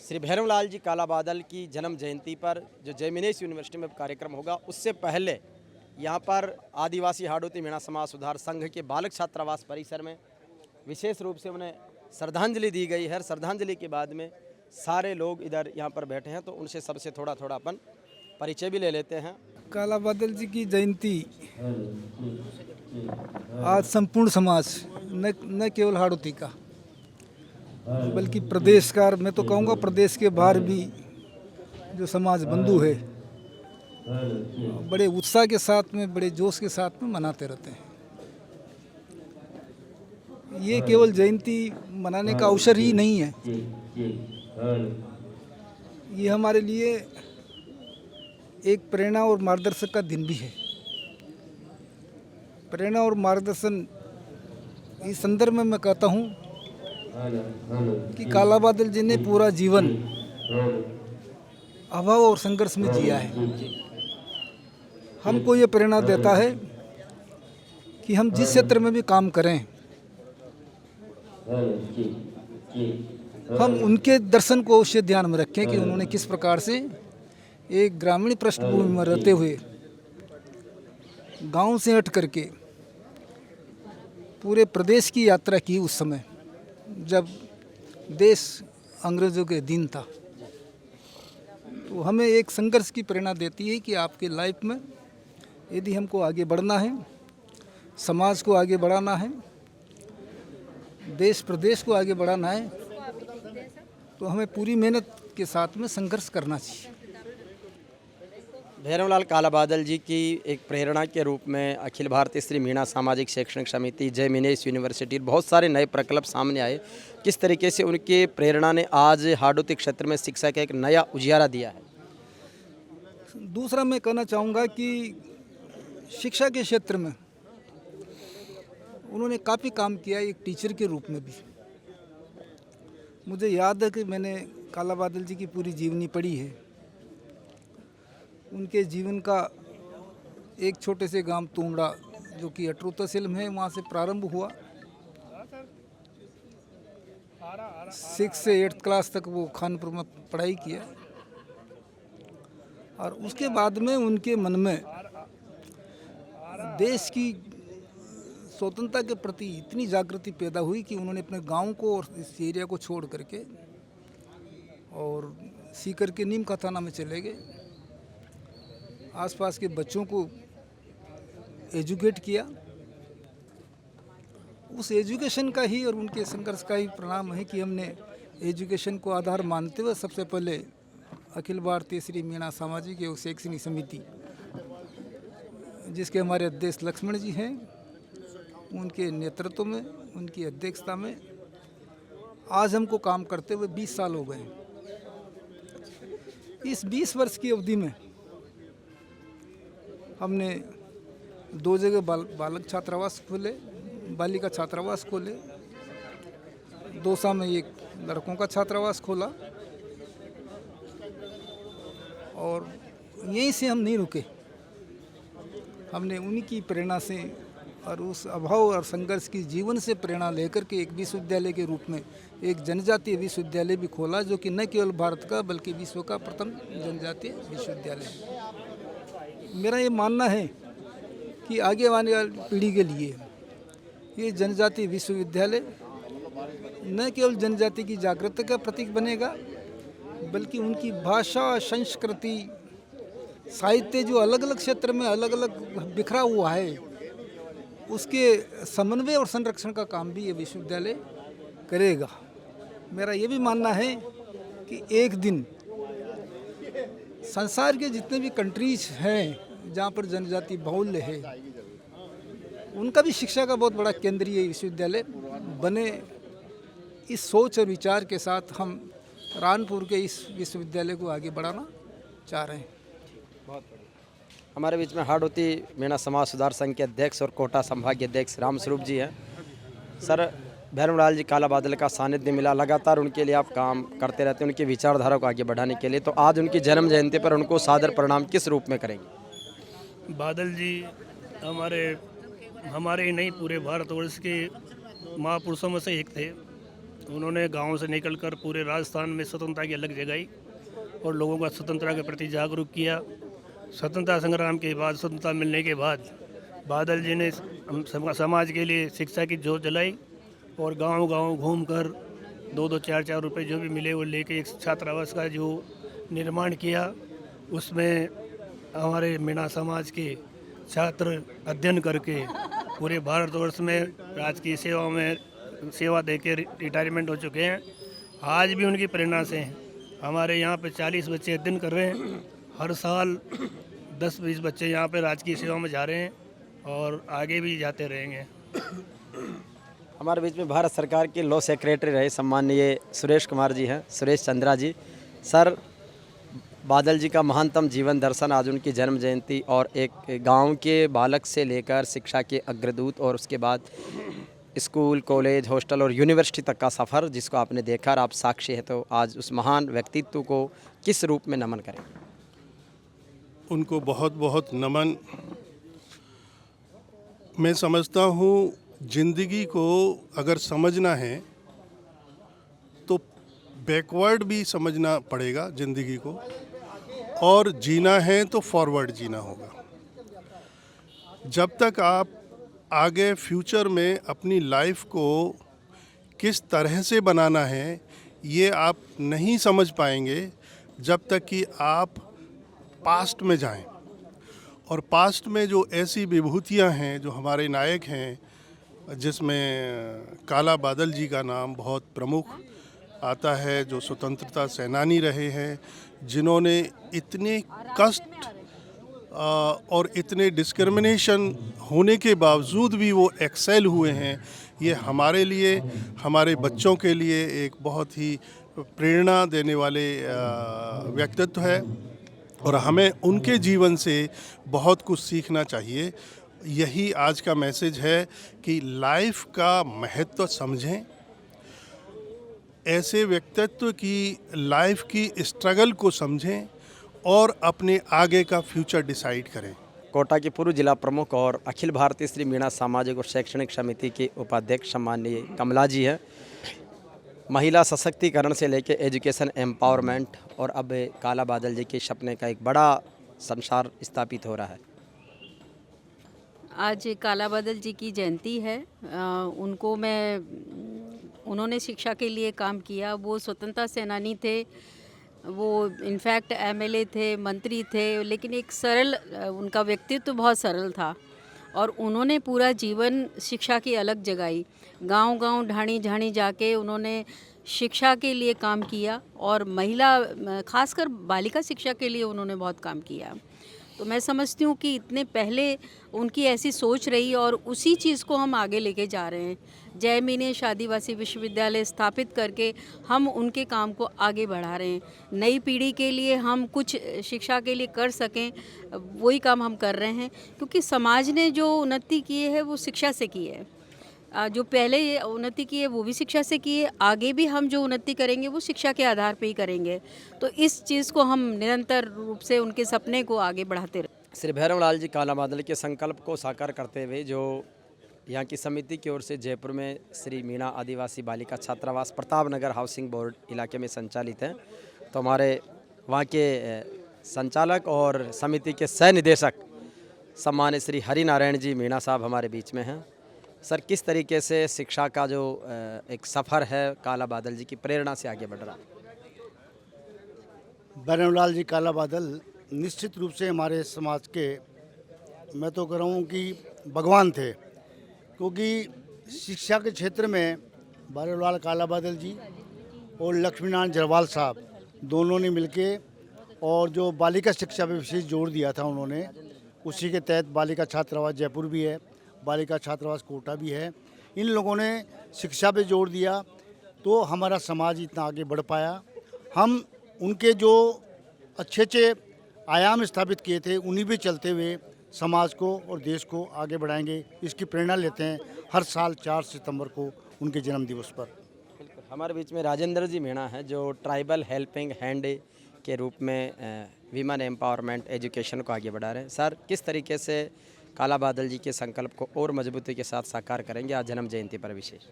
श्री भैरवलाल जी काला बादल की जन्म जयंती पर जो जयमिनेश यूनिवर्सिटी में कार्यक्रम होगा, उससे पहले यहाँ पर आदिवासी हाड़ौती मीणा समाज सुधार संघ के बालक छात्रावास परिसर में विशेष रूप से उन्हें श्रद्धांजलि दी गई है। श्रद्धांजलि के बाद में सारे लोग इधर यहाँ पर बैठे हैं, तो उनसे सबसे थोड़ा अपन परिचय भी ले लेते हैं। काला बादल जी की जयंती आज संपूर्ण समाज न केवल हाड़ौती का बल्कि प्रदेश का, मैं तो कहूँगा प्रदेश के बाहर भी जो समाज बंधु है बड़े उत्साह के साथ में, बड़े जोश के साथ में मनाते रहते हैं। ये केवल जयंती मनाने का अवसर ही नहीं है, ये हमारे लिए एक प्रेरणा और मार्गदर्शक का दिन भी है। प्रेरणा और मार्गदर्शन इस संदर्भ में मैं कहता हूँ कि काला बादल जी ने पूरा जीवन अभाव और संघर्ष में जिया है। हमको ये प्रेरणा देता है कि हम जिस क्षेत्र में भी काम करें, हम उनके दर्शन को अवश्य ध्यान में रखें कि उन्होंने किस प्रकार से एक ग्रामीण पृष्ठभूमि में रहते हुए गांव से हट करके पूरे प्रदेश की यात्रा की उस समय जब देश अंग्रेज़ों के अधीन था। तो हमें एक संघर्ष की प्रेरणा देती है कि आपके लाइफ में यदि हमको आगे बढ़ना है, समाज को आगे बढ़ाना है, देश प्रदेश को आगे बढ़ाना है, तो हमें पूरी मेहनत के साथ में संघर्ष करना चाहिए। भैरवलाल काला बादल जी की एक प्रेरणा के रूप में अखिल भारतीय श्री मीणा सामाजिक शैक्षणिक समिति, जयमिनेश यूनिवर्सिटी, बहुत सारे नए प्रकल्प सामने आए। किस तरीके से उनके प्रेरणा ने आज हाड़ौती क्षेत्र में शिक्षा का एक नया उजियारा दिया है? दूसरा मैं कहना चाहूँगा कि शिक्षा के क्षेत्र में उन्होंने काफ़ी काम किया, एक टीचर के रूप में भी। मुझे याद है कि मैंने काला बादल जी की पूरी जीवनी पढ़ी है। उनके जीवन का एक छोटे से गांव तुमड़ा, जो कि अटरू तहसील में है, वहाँ से प्रारंभ हुआ। 6 से 8th क्लास तक वो खानपुर में पढ़ाई किया और उसके बाद में उनके मन में देश की स्वतंत्रता के प्रति इतनी जागृति पैदा हुई कि उन्होंने अपने गांव को और इस एरिया को छोड़ करके और सीकर के नीम का थाना में चले गए। आसपास के बच्चों को एजुकेट किया। उस एजुकेशन का ही और उनके संघर्ष का ही परिणाम है कि हमने एजुकेशन को आधार मानते हुए सबसे पहले अखिल भारतीय श्री मीणा सामाजिक एवं शैक्षणिक समिति, जिसके हमारे अध्यक्ष लक्ष्मण जी हैं, उनके नेतृत्व में, उनकी अध्यक्षता में आज हमको काम करते हुए 20 साल हो गए। इस 20 वर्ष की अवधि में हमने 2 जगह बालक छात्रावास खोले, बालिका छात्रावास खोले, दौसा में एक लड़कों का छात्रावास खोला और यहीं से हम नहीं रुके। हमने उन्हीं की प्रेरणा से और उस अभाव और संघर्ष की जीवन से प्रेरणा लेकर के एक विश्वविद्यालय के रूप में एक जनजातीय विश्वविद्यालय भी खोला, जो कि न केवल भारत का बल्कि विश्व का प्रथम जनजातीय विश्वविद्यालय है। मेरा ये मानना है कि आगे आने वाली पीढ़ी के लिए ये जनजातीय विश्वविद्यालय न केवल जनजाति की जागृति का प्रतीक बनेगा, बल्कि उनकी भाषा, संस्कृति, साहित्य जो अलग अलग क्षेत्र में अलग अलग बिखरा हुआ है, उसके समन्वय और संरक्षण का काम भी ये विश्वविद्यालय करेगा। मेरा ये भी मानना है कि एक दिन संसार के जितने भी कंट्रीज हैं जहाँ पर जनजाति बाहुल्य है, उनका भी शिक्षा का बहुत बड़ा केंद्रीय विश्वविद्यालय बने। इस सोच और विचार के साथ हम रानपुर के इस विश्वविद्यालय को आगे बढ़ाना चाह रहे हैं। बहुत बढ़िया। हमारे बीच में हाड़ौती मीणा समाज सुधार संघ के अध्यक्ष और कोटा संभागीय अध्यक्ष रामस्वरूप जी हैं। सर, भैरवलाल जी काला बादल का सानिध्य मिला, लगातार उनके लिए आप काम करते रहते हैं, उनकी विचारधारा को आगे बढ़ाने के लिए। तो आज उनकी जन्म जयंती पर उनको सादर प्रणाम किस रूप में करेंगे? बादल जी हमारे ही नहीं पूरे भारतवर्ष के महापुरुषों में से एक थे। उन्होंने गांव से निकलकर पूरे राजस्थान में स्वतंत्रता की अलग जगाई और लोगों का स्वतंत्रता के प्रति जागरूक किया। स्वतंत्रता संग्राम के बाद, स्वतंत्रता मिलने के बाद बादल जी ने समाज के लिए शिक्षा की जोत जलाई और गांव-गांव घूमकर 2-2, 4-4 रुपए जो भी मिले वो लेके एक छात्रावास का जो निर्माण किया। उसमें हमारे मीणा समाज के छात्र अध्ययन करके पूरे भारतवर्ष में राजकीय सेवा में सेवा देके रिटायरमेंट हो चुके हैं। आज भी उनकी प्रेरणा से हमारे यहाँ पे 40 बच्चे अध्ययन कर रहे हैं। हर साल 10-20 बच्चे यहाँ पे राजकीय सेवा में जा रहे हैं और आगे भी जाते रहेंगे। हमारे बीच में भारत सरकार के लॉ सेक्रेटरी रहे सम्माननीय सुरेश कुमार जी हैं, सुरेश चंद्रा जी। सर, बादल जी का महानतम जीवन दर्शन, आज उनकी जन्म जयंती और एक गांव के बालक से लेकर शिक्षा के अग्रदूत और उसके बाद स्कूल, कॉलेज, हॉस्टल और यूनिवर्सिटी तक का सफ़र जिसको आपने देखा और आप साक्षी हैं, तो आज उस महान व्यक्तित्व को किस रूप में नमन करें? उनको बहुत बहुत नमन। मैं समझता हूँ ज़िंदगी को अगर समझना है तो बैकवर्ड भी समझना पड़ेगा ज़िंदगी को, और जीना है तो फॉरवर्ड जीना होगा। जब तक आप आगे फ्यूचर में अपनी लाइफ को किस तरह से बनाना है ये आप नहीं समझ पाएंगे जब तक कि आप पास्ट में जाएं। और पास्ट में जो ऐसी विभूतियां हैं, जो हमारे नायक हैं, जिसमें काला बादल जी का नाम बहुत प्रमुख आता है, जो स्वतंत्रता सेनानी रहे हैं, जिन्होंने इतने कष्ट और इतने डिस्क्रिमिनेशन होने के बावजूद भी वो एक्सेल हुए हैं। ये हमारे लिए, हमारे बच्चों के लिए एक बहुत ही प्रेरणा देने वाले व्यक्तित्व है और हमें उनके जीवन से बहुत कुछ सीखना चाहिए। यही आज का मैसेज है कि लाइफ का महत्व समझें, ऐसे व्यक्तित्व की लाइफ की स्ट्रगल को समझें और अपने आगे का फ्यूचर डिसाइड करें। कोटा के पूर्व जिला प्रमुख और अखिल भारतीय श्री मीणा सामाजिक और शैक्षणिक समिति के उपाध्यक्ष सम्माननीय कमला जी हैं। महिला सशक्तिकरण से लेकर एजुकेशन एम्पावरमेंट और अब काला बादल जी के सपने का एक बड़ा संसार स्थापित हो रहा है। आज काला बादल जी की जयंती है। उन्होंने शिक्षा के लिए काम किया। वो स्वतंत्रता सेनानी थे, वो इनफैक्ट एमएलए थे, मंत्री थे, लेकिन एक सरल, उनका व्यक्तित्व बहुत सरल था और उन्होंने पूरा जीवन शिक्षा की अलग जगाई। गांव-गांव, ढाणी-झाणी जाके उन्होंने शिक्षा के लिए काम किया और महिला, खासकर बालिका शिक्षा के लिए उन्होंने बहुत काम किया। तो मैं समझती हूँ कि इतने पहले उनकी ऐसी सोच रही और उसी चीज़ को हम आगे लेके जा रहे हैं। जय मीनेश आदिवासी विश्वविद्यालय स्थापित करके हम उनके काम को आगे बढ़ा रहे हैं। नई पीढ़ी के लिए हम कुछ शिक्षा के लिए कर सकें, वही काम हम कर रहे हैं, क्योंकि समाज ने जो उन्नति की है वो शिक्षा से की है। जो पहले उन्नति की है वो भी शिक्षा से की है, आगे भी हम जो उन्नति करेंगे वो शिक्षा के आधार पे ही करेंगे। तो इस चीज़ को हम निरंतर रूप से उनके सपने को आगे बढ़ाते रहे। श्री भैरवलाल जी काला बादल के संकल्प को साकार करते हुए जो यहाँ की समिति की ओर से जयपुर में श्री मीणा आदिवासी बालिका छात्रावास प्रताप नगर हाउसिंग बोर्ड इलाके में संचालित है, तो हमारे वहाँ के संचालक और समिति के सह निदेशक सम्मानित श्री हरि नारायण जी मीणा साहब हमारे बीच में हैं। सर, किस तरीके से शिक्षा का जो एक सफ़र है काला बादल जी की प्रेरणा से आगे बढ़ रहा है? भैरवलाल जी काला बादल निश्चित रूप से हमारे समाज के, मैं तो कह रहा हूँ कि भगवान थे, क्योंकि शिक्षा के क्षेत्र में भैरवलाल काला बादल जी और लक्ष्मीनारायण जरवाल साहब दोनों ने मिलके और जो बालिका शिक्षा पे विशेष जोर दिया था उन्होंने, उसी के तहत बालिका छात्रावास जयपुर भी है, बालिका छात्रावास कोटा भी है। इन लोगों ने शिक्षा पे जोर दिया तो हमारा समाज इतना आगे बढ़ पाया। हम उनके जो अच्छे अच्छे आयाम स्थापित किए थे उन्हीं पे चलते हुए समाज को और देश को आगे बढ़ाएंगे, इसकी प्रेरणा लेते हैं हर साल 4 सितंबर को उनके जन्म दिवस पर। हमारे बीच में राजेंद्र जी मीणा हैं जो ट्राइबल हेल्पिंग हैंड के रूप में वीमेन एम्पावरमेंट एजुकेशन को आगे बढ़ा रहे हैं। सर, किस तरीके से काला बादल जी के संकल्प को और मजबूती के साथ साकार करेंगे आज जन्म जयंती पर विशेष?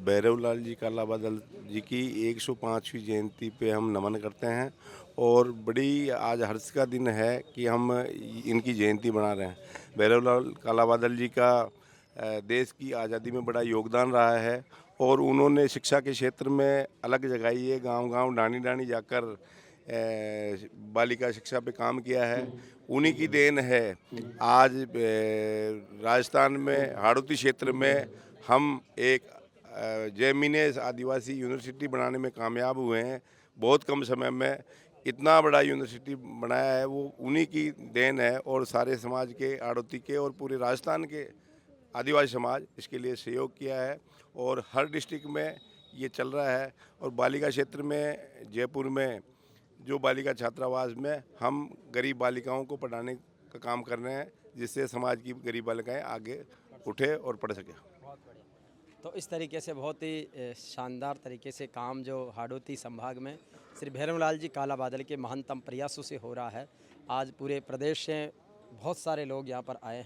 भैरवलाल जी काला बादल जी की 105वीं जयंती पे हम नमन करते हैं और बड़ी आज हर्ष का दिन है कि हम इनकी जयंती मना रहे हैं। भैरवलाल काला बादल जी का देश की आज़ादी में बड़ा योगदान रहा है और उन्होंने शिक्षा के क्षेत्र में अलग जगाई है। गांव-गांव डाणी-डाणी जाकर बालिका शिक्षा पे काम किया है। उन्हीं की देन है आज राजस्थान में हाड़ौती क्षेत्र में हम एक जयमिनेश आदिवासी यूनिवर्सिटी बनाने में कामयाब हुए हैं। बहुत कम समय में इतना बड़ा यूनिवर्सिटी बनाया है, वो उन्हीं की देन है और सारे समाज के, हाड़ौती के और पूरे राजस्थान के आदिवासी समाज इसके लिए सहयोग किया है और हर डिस्ट्रिक्ट में ये चल रहा है। और बालिका क्षेत्र में जयपुर में जो बालिका छात्रावास में हम गरीब बालिकाओं को पढ़ाने का काम कर रहे हैं, जिससे समाज की गरीब बालिकाएं आगे उठे और पढ़ सकें। तो इस तरीके से बहुत ही शानदार तरीके से काम जो हाड़ौती संभाग में श्री भैरवलाल जी काला बादल के महानतम प्रयासों से हो रहा है। आज पूरे प्रदेश से बहुत सारे लोग यहाँ पर आए हैं।